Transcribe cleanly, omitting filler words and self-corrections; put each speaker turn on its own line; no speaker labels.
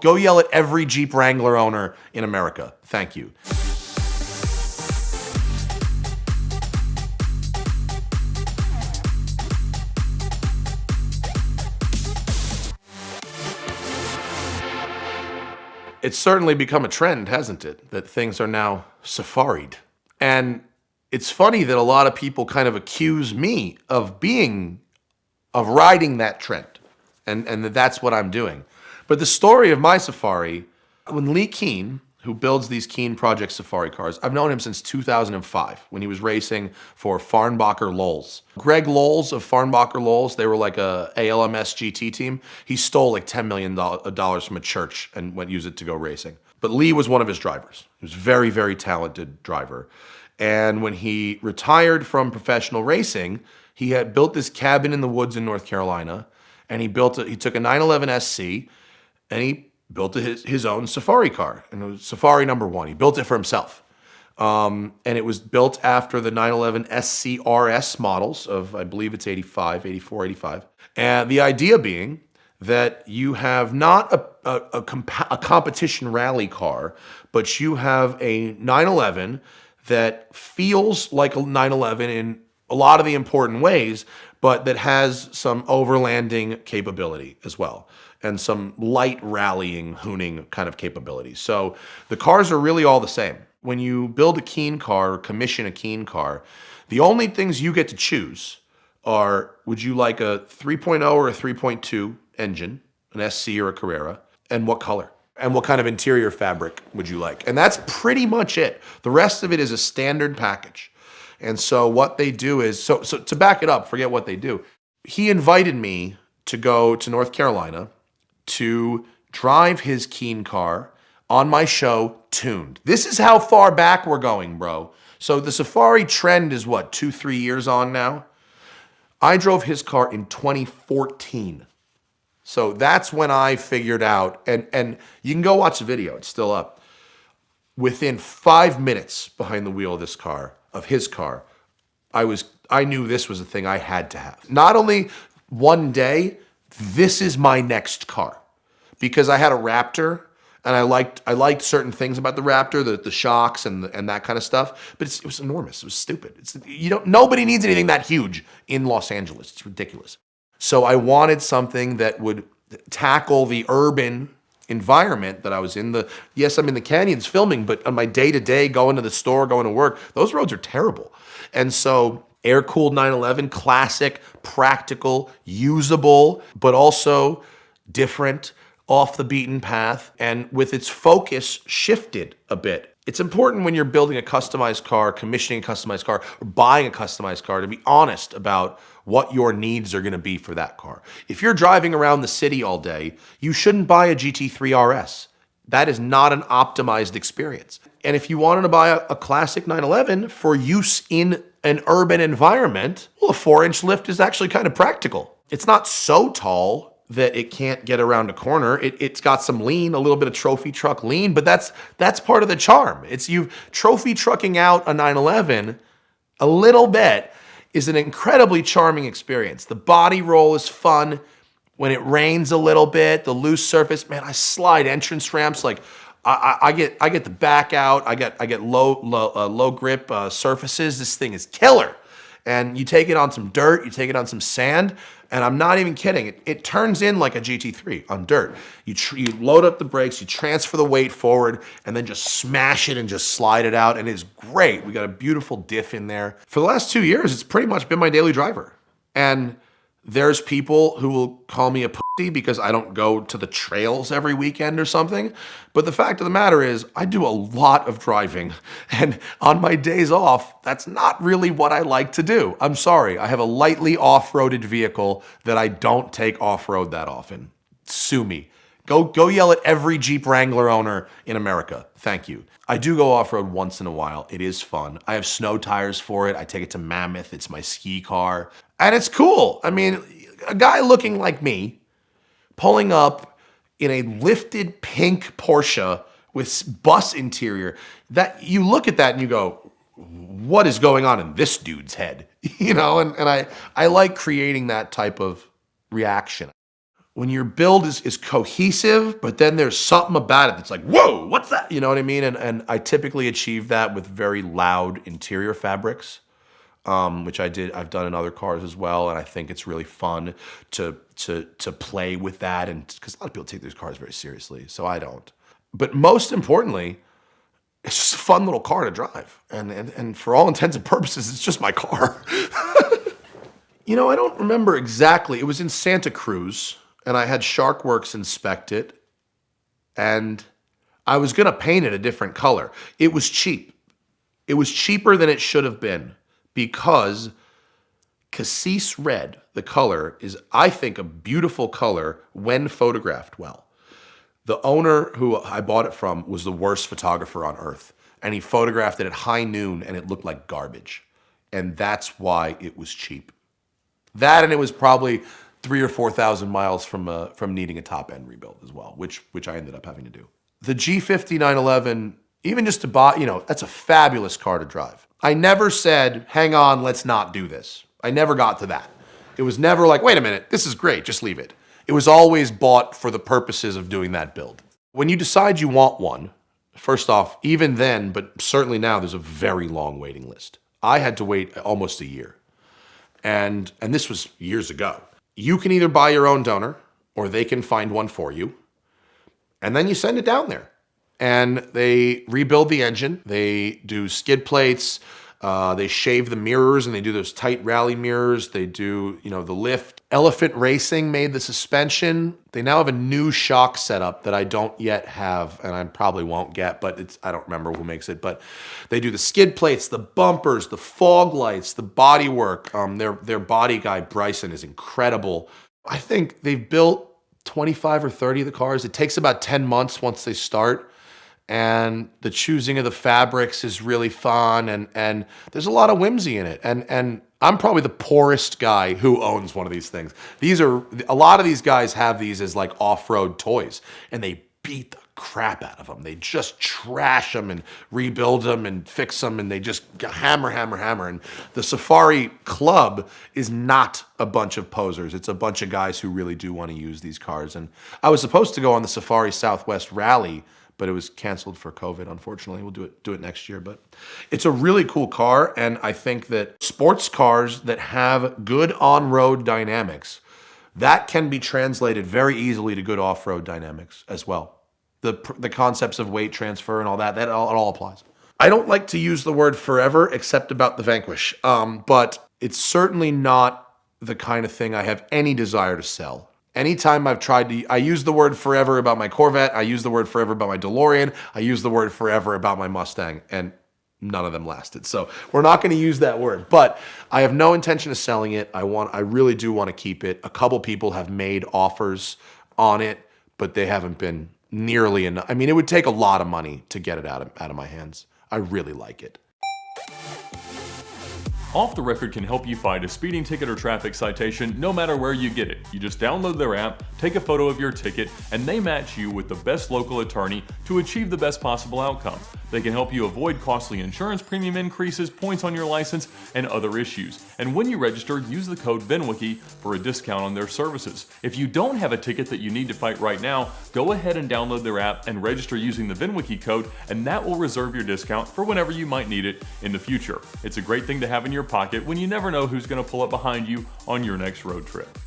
Go yell at every Jeep Wrangler owner in America. Thank you. It's certainly become a trend, hasn't it? That things are now safaried. And it's funny that a lot of people kind of accuse me of riding that trend. And that's what I'm doing. But the story of my Safari, when Lee Keen, who builds these Keen Project Safari cars, I've known him since 2005 when he was racing for Farnbacher Lowles. Greg Lowles of Farnbacher Lowles, they were like a ALMS GT team. He stole like $10 million from a church and went use it to go racing. But Lee was one of his drivers. He was a very, very talented driver. And when he retired from professional racing, he had built this cabin in the woods in North Carolina, and he took a 911 SC, and he built his own Safari car, and it was Safari number 1. He built it for himself. And it was built after the 911 SCRS models of, I believe it's 85, 84, 85. And the idea being that you have not a competition rally car, but you have a 911 that feels like a 911 in a lot of the important ways, but that has some overlanding capability as well, and some light rallying, hooning kind of capabilities. So the cars are really all the same. When you build a Keen car or commission a Keen car, the only things you get to choose are, would you like a 3.0 or a 3.2 engine, an SC or a Carrera, and what color? And what kind of interior fabric would you like? And that's pretty much it. The rest of it is a standard package. And so what they do is, so to back it up, forget what they do. He invited me to go to North Carolina to drive his Keen car on my show, Tuned. This is how far back we're going, bro. So the Safari trend is what, 2-3 years on now? I drove his car in 2014. So that's when I figured out, and you can go watch the video, it's still up. Within 5 minutes behind the wheel of this car, of his car, I knew this was a thing I had to have. Not only one day, this is my next car. Because I had a Raptor, and I liked certain things about the Raptor, the shocks and that kind of stuff, but it was enormous. It was stupid. Nobody needs anything that huge in Los Angeles. It's ridiculous. So I wanted something that would tackle the urban environment that I was in. Yes, I'm in the canyons filming, but on my day-to-day, going to the store, going to work, those roads are terrible. And so air-cooled 911, classic, practical, usable, but also different, off the beaten path, and with its focus shifted a bit. It's important when you're building a customized car, commissioning a customized car, or buying a customized car to be honest about what your needs are going to be for that car. If you're driving around the city all day, you shouldn't buy a GT3 RS. That is not an optimized experience. And if you wanted to buy a classic 911 for use in an urban environment, well, a 4-inch lift is actually kind of practical. It's not so tall that it can't get around a corner. It's got some lean, a little bit of trophy truck lean, but that's part of the charm. It's you trophy trucking out a 911 a little bit is an incredibly charming experience. The body roll is fun. When it rains a little bit, the loose surface, man, I slide entrance ramps like I get the back out. I get low grip surfaces. This thing is killer. And you take it on some dirt, you take it on some sand, and I'm not even kidding. It turns in like a GT3 on dirt. You load up the brakes, you transfer the weight forward, and then just smash it and just slide it out, and it's great. We got a beautiful diff in there. For the last 2 years, it's pretty much been my daily driver. And there's people who will call me a pussy because I don't go to the trails every weekend or something. But the fact of the matter is, I do a lot of driving. And on my days off, that's not really what I like to do. I'm sorry. I have a lightly off-roaded vehicle that I don't take off-road that often. Sue me. Go yell at every Jeep Wrangler owner in America. Thank you. I do go off-road once in a while. It is fun. I have snow tires for it. I take it to Mammoth. It's my ski car. And it's cool. I mean, a guy looking like me, pulling up in a lifted pink Porsche with bus interior, that you look at that and you go, what is going on in this dude's head? And I like creating that type of reaction. when your build is cohesive, but then there's something about it that's like, whoa, what's that? You know what I mean? And I typically achieve that with very loud interior fabrics, which I've done in other cars as well. And I think it's really fun to play with that. And because a lot of people take these cars very seriously, so I don't. But most importantly, it's just a fun little car to drive. And for all intents and purposes, it's just my car. You know, I don't remember exactly. It was in Santa Cruz, and I had Sharkworks inspect it, and I was gonna paint it a different color. It was cheap. It was cheaper than it should have been because cassis red, the color, is, I think, a beautiful color when photographed well. The owner who I bought it from was the worst photographer on earth, and he photographed it at high noon, and it looked like garbage. And that's why it was cheap. That, and it was probably 3,000 or 4,000 miles from needing a top end rebuild as well, which I ended up having to do. The G50 911, even just to buy, you know, that's a fabulous car to drive. I never said, hang on, let's not do this. I never got to that. It was never like, wait a minute, this is great, just leave it. It was always bought for the purposes of doing that build. When you decide you want one, first off, even then, but certainly now, there's a very long waiting list. I had to wait almost a year. And this was years ago. You can either buy your own donor or they can find one for you. And then you send it down there. And they rebuild the engine. They do skid plates. They shave the mirrors and they do those tight rally mirrors. They do, you know, the lift. Elephant Racing made the suspension. They now have a new shock setup that I don't yet have and I probably won't get, but I don't remember who makes it. But they do the skid plates, the bumpers, the fog lights, the body work. Their body guy, Bryson, is incredible. I think they've built 25 or 30 of the cars. It takes about 10 months once they start. And the choosing of the fabrics is really fun, and there's a lot of whimsy in it. And I'm probably the poorest guy who owns one of these things. A lot of these guys have these as like off-road toys, and they beat the crap out of them. They just trash them and rebuild them and fix them, and they just hammer. And the Safari Club is not a bunch of posers. It's a bunch of guys who really do want to use these cars. And I was supposed to go on the Safari Southwest Rally, but it was canceled for COVID, unfortunately. We'll do it next year. But it's a really cool car, and I think that sports cars that have good on-road dynamics, that can be translated very easily to good off-road dynamics as well. The concepts of weight transfer and all that, it all applies. I don't like to use the word forever except about the Vanquish, but it's certainly not the kind of thing I have any desire to sell. Anytime I've tried to, I use the word forever about my Corvette, I use the word forever about my DeLorean, I use the word forever about my Mustang, and none of them lasted. So we're not going to use that word, but I have no intention of selling it. I really do want to keep it. A couple people have made offers on it, but they haven't been nearly enough. I mean, it would take a lot of money to get it out of my hands. I really like it.
Off the Record can help you find a speeding ticket or traffic citation no matter where you get it. You just download their app, take a photo of your ticket, and they match you with the best local attorney to achieve the best possible outcome. They can help you avoid costly insurance premium increases, points on your license, and other issues. And when you register, use the code VINwiki for a discount on their services. If you don't have a ticket that you need to fight right now, go ahead and download their app and register using the VINwiki code, and that will reserve your discount for whenever you might need it in the future. It's a great thing to have in your pocket when you never know who's going to pull up behind you on your next road trip.